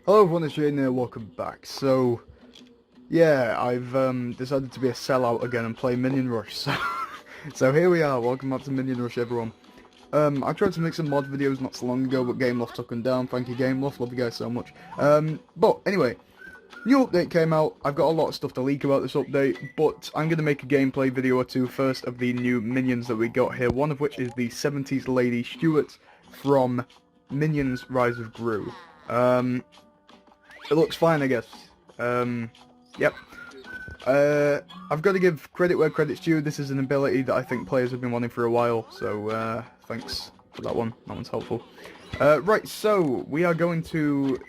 Hello everyone, it's Jayden here, welcome back. So, yeah, I've decided to be a sellout again and play Minion Rush, so here we are, welcome back to Minion Rush everyone. I tried to make some mod videos not so long ago, but GameLoft took them down. Thank you GameLoft, love you guys so much. But anyway, new update came out. I've got a lot of stuff to leak about this update, but I'm going to make a gameplay video or two first of the new minions that we got here, one of which is the 70s lady Stuart from Minions Rise of GRU. It looks fine, I guess. Yep. I've got to give credit where credit's due. This is an ability that I think players have been wanting for a while, so thanks for that one. That one's helpful. Right, so we are going to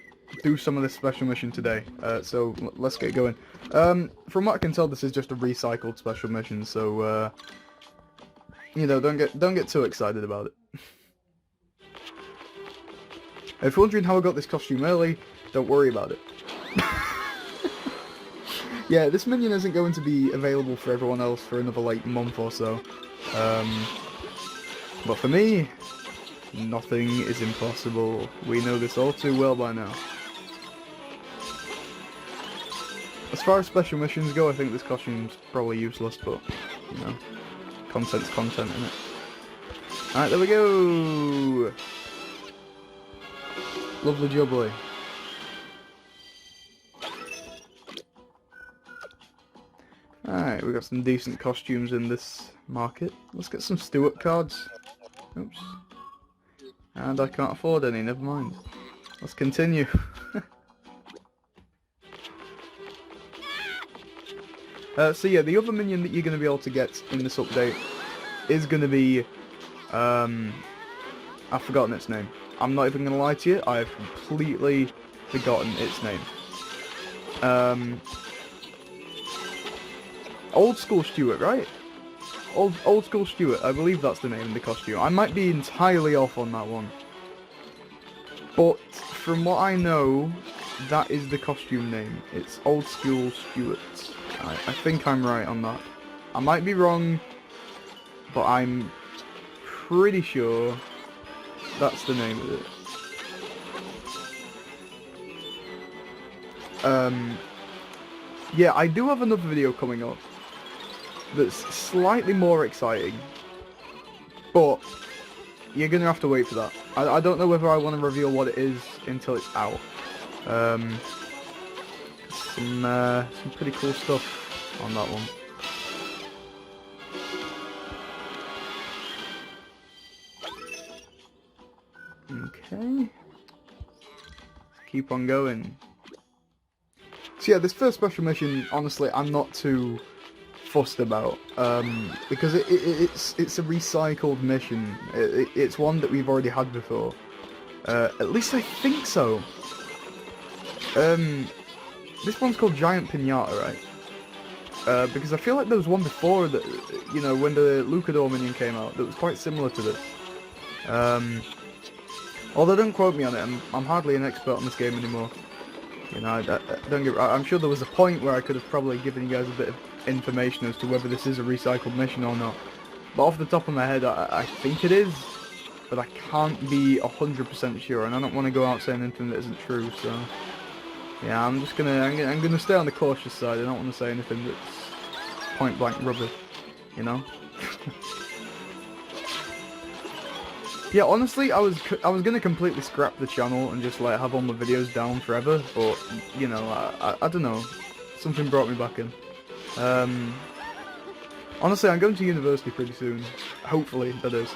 do some of this special mission today. So let's get going. From what I can tell, this is just a recycled special mission, so you know, don't get too excited about it. If you're wondering how I got this costume early, don't worry about it. Yeah, this minion isn't going to be available for everyone else for another, like, month or so. But for me, nothing is impossible. We know this all too well by now. As far as special missions go, I think this costume's probably useless, but, you know, content's content, innit? Alright, there we go! Lovely jubbly. Alright, we got some decent costumes in this market. Let's get some Stuart cards. Oops. And I can't afford any, never mind. Let's continue. So yeah, the other minion that you're going to be able to get in this update is going to be... I've forgotten its name. I'm not even going to lie to you, I've completely forgotten its name. Old School Stuart, right? Old School Stuart, I believe that's the name of the costume. I might be entirely off on that one. But, from what I know, that is the costume name. It's Old School Stuart. I think I'm right on that. I might be wrong, but I'm pretty sure that's the name of it. Yeah, I do have another video coming up that's slightly more exciting, but you're gonna have to wait for that. I don't know whether I want to reveal what it is until it's out. Some pretty cool stuff on that one. Okay. Let's keep on going. So yeah, this first special mission, honestly, I'm not too fussed about, because it's a recycled mission. It's one that we've already had before. At least I think so. This one's called Giant Pinata, right? Because I feel like there was one before that, you know, when the Lucador minion came out, that was quite similar to this. Although don't quote me on it, I'm hardly an expert on this game anymore. You know, I'm sure there was a point where I could have probably given you guys a bit of information as to whether this is a recycled mission or not. But off the top of my head, I think it is, but I can't be 100% sure, and I don't want to go out saying anything that isn't true. So yeah, I'm gonna stay on the cautious side. I don't want to say anything that's point blank rubbish, you know. Yeah, honestly, I was gonna completely scrap the channel and just like have all my videos down forever, but you know, I don't know, something brought me back in. Honestly, I'm going to university pretty soon, hopefully that is,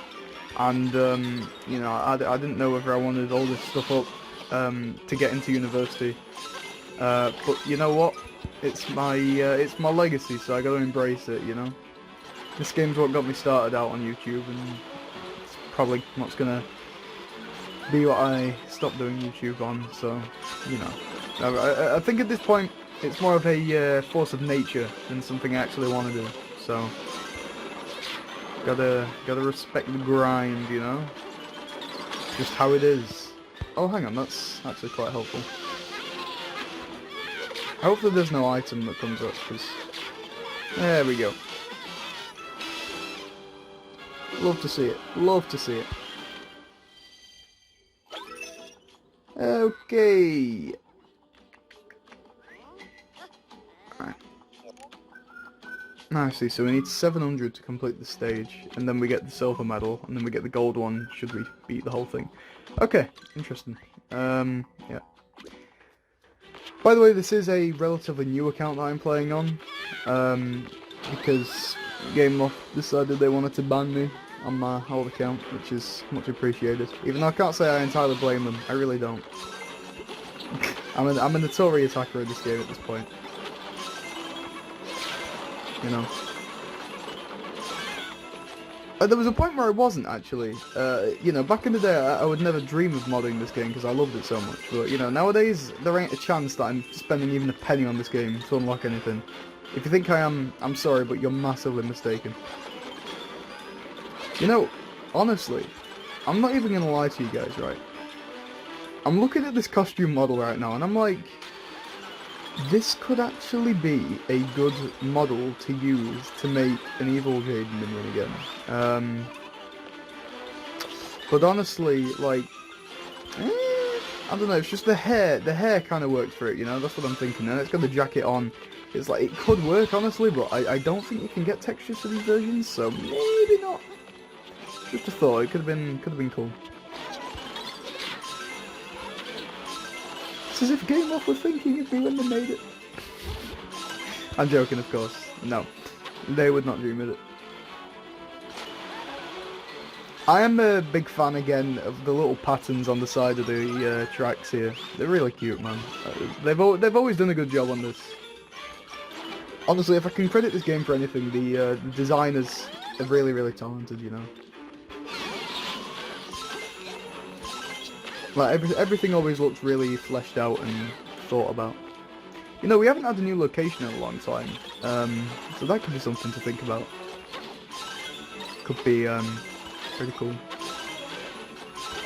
and you know, I didn't know whether I wanted all this stuff up to get into university, but you know what? It's my legacy, so I gotta embrace it. You know, this game's what got me started out on YouTube, and probably what's gonna be what I stop doing YouTube on, so, you know. I think at this point, it's more of a force of nature than something I actually want to do, so. Gotta respect the grind, you know. Just how it is. Oh, hang on, that's actually quite helpful. Hopefully there's no item that comes up, because... There we go. Love to see it. Love to see it. Okay. I see, so we need 700 to complete the stage, and then we get the silver medal, and then we get the gold one should we beat the whole thing. Okay, interesting. Yeah. By the way, this is a relatively new account that I'm playing on, because GameLoft decided they wanted to ban me on my old account, which is much appreciated. Even though I can't say I entirely blame them, I really don't. I'm a notorious hacker in this game at this point. You know. There was a point where I wasn't, actually. You know, back in the day, I would never dream of modding this game because I loved it so much. But, you know, nowadays, there ain't a chance that I'm spending even a penny on this game to unlock anything. If you think I am, I'm sorry, but you're massively mistaken. You know, honestly, I'm not even going to lie to you guys, right? I'm looking at this costume model right now, and I'm like, this could actually be a good model to use to make an evil Jayden minion again. But honestly, like, I don't know, it's just the hair. The hair kind of works for it, you know, that's what I'm thinking. And it's got the jacket on. It's like, it could work, honestly, but I don't think you can get textures for these versions, so maybe not. Just a thought, it could have been cool. It's as if GameLoft were thinking of me when they made it. I'm joking, of course. No, they would not dream of it. I am a big fan, again, of the little patterns on the side of the tracks here. They're really cute, man. They've always done a good job on this. Honestly, if I can credit this game for anything, the designers are really, really talented, you know. Like, everything always looks really fleshed out and thought about. You know, we haven't had a new location in a long time, so that could be something to think about. Could be pretty cool.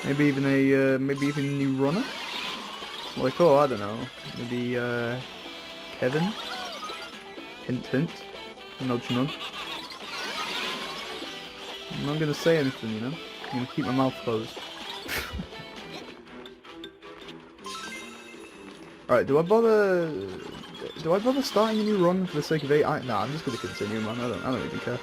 Maybe even a new runner. Like, oh, I don't know, maybe Kevin. Hint, hint. Nudge, nudge. I'm not gonna say anything, you know. I'm gonna keep my mouth closed. Alright, do I bother starting a new run for the sake of 8? Nah, I'm just gonna continue, man. I don't even care.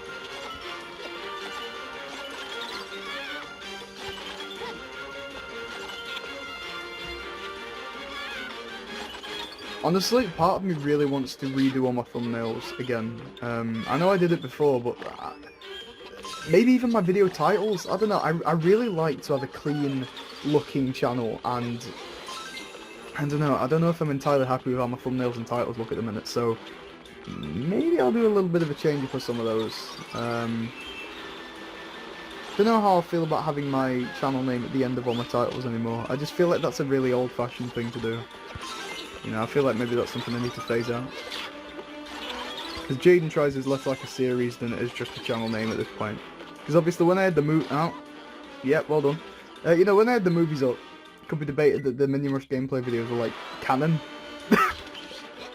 Honestly, part of me really wants to redo all my thumbnails again. I know I did it before, but maybe even my video titles. I don't know. I really like to have a clean looking channel, and I don't know if I'm entirely happy with how my thumbnails and titles look at the minute, so maybe I'll do a little bit of a change for some of those. Don't know how I feel about having my channel name at the end of all my titles anymore. I just feel like that's a really old-fashioned thing to do. You know, I feel like maybe that's something I need to phase out. Because Jayden Tries is less like a series than it is just a channel name at this point. Because obviously when I had the well done. You know, when I had the movies up, it could be debated that the Minion Rush gameplay videos were like canon.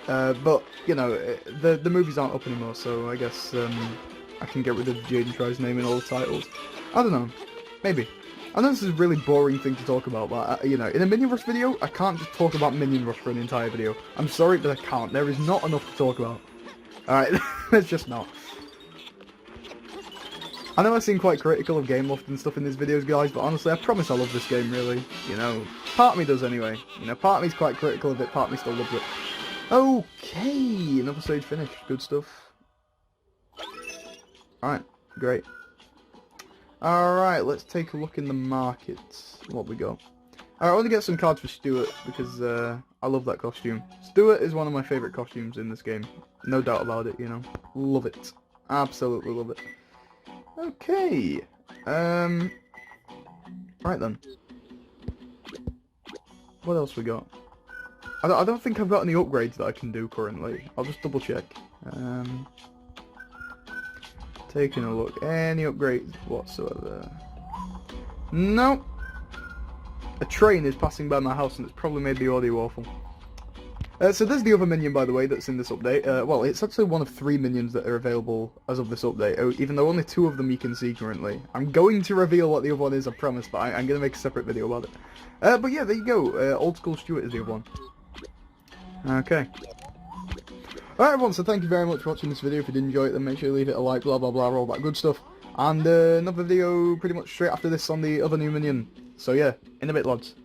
But, you know, the movies aren't up anymore, so I guess I can get rid of Jayden Tries name in all the titles. I don't know. Maybe. I know this is a really boring thing to talk about, but, you know, in a Minion Rush video, I can't just talk about Minion Rush for an entire video. I'm sorry, but I can't. There is not enough to talk about. Alright, there's just not. I know I seem quite critical of GameLoft and stuff in these videos, guys, but honestly, I promise I love this game, really. You know, part of me does anyway. You know, part of me's quite critical of it, part of me still loves it. Okay, another stage finished. Good stuff. Alright, great. Alright, let's take a look in the market. What we got? Alright, I want to get some cards for Stuart, because I love that costume. Stuart is one of my favourite costumes in this game. No doubt about it, you know. Love it. Absolutely love it. Okay. Right then. What else we got? I don't think I've got any upgrades that I can do currently. I'll just double check. Taking a look. Any upgrades whatsoever? No. A train is passing by my house and it's probably made the audio awful. So there's the other minion, by the way, that's in this update. Well, it's actually one of 3 minions that are available as of this update, even though only 2 of them you can see currently. I'm going to reveal what the other one is, I promise, but I'm going to make a separate video about it. But yeah, there you go. Old School Stuart is the other one. Okay. Alright everyone, so thank you very much for watching this video. If you did enjoy it, then make sure you leave it a like, blah blah blah, all that good stuff. And another video pretty much straight after this on the other new Minion. So yeah, in a bit lads.